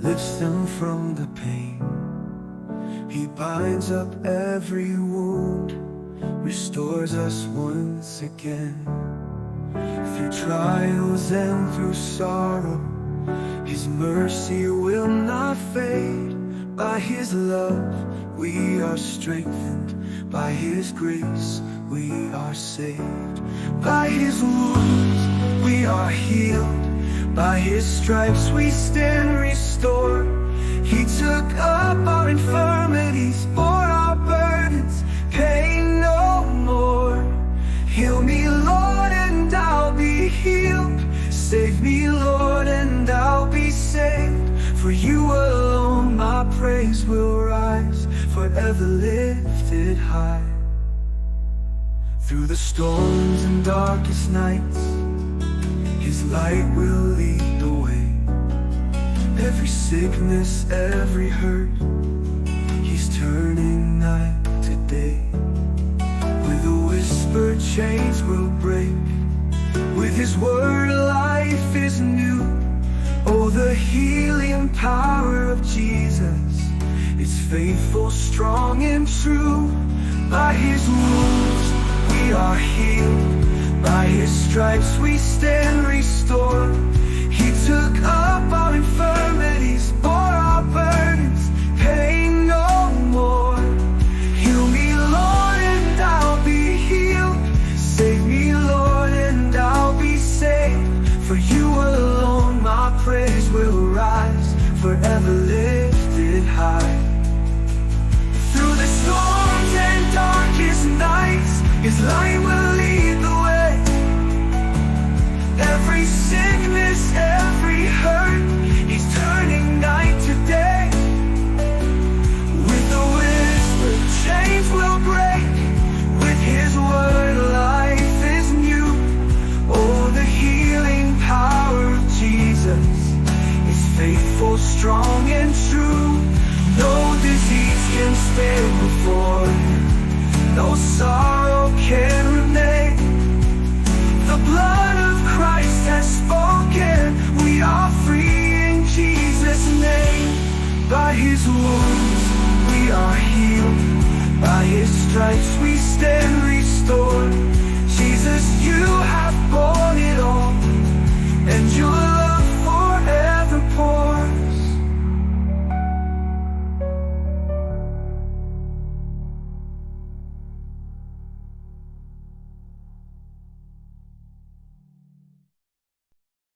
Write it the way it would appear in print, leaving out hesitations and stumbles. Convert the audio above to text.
lifts them from the pain. He binds up every wound, restores us once again. Through trials and through sorrow, His mercy will not fade. By His love we are strengthened, by His grace we are saved. By His wounds we are healed, by His stripes we stand restored. He took up our infirmities, bore our burdens, pain no more. Heal me, Lord, and I'll be healed. Save me, Lord, and I'll be saved. For You alone my praise will rise, forever lifted high. Through the storms and darkest nights, His light will lead the way. Every sickness, every hurt, He's turning night to day. With a whisper chains will break, with His word life is new. Oh, the healing power of Jesus is faithful, strong and true. By His wounds we are healed, by His stripes we stand restored. He took up our infirmities, bore our burdens, pain no more. Heal me, Lord, and I'll be healed. Save me, Lord, and I'll be saved. For You alone my praise will rise, forever lifted high. Through the storms and darkest nights, His light will lead the way. Every sickness, every hurt, He's turning night to day. With a whisper, chains will break, with His word life is new. Oh, the healing power of Jesus is faithful, strong and true. No disease can stand before Him, no sorrow can remain. The blood of Christ has spoken, we are free in Jesus' name. By His wounds we are healed, by His stripes we stand restored. Jesus, You have borne it all, and Your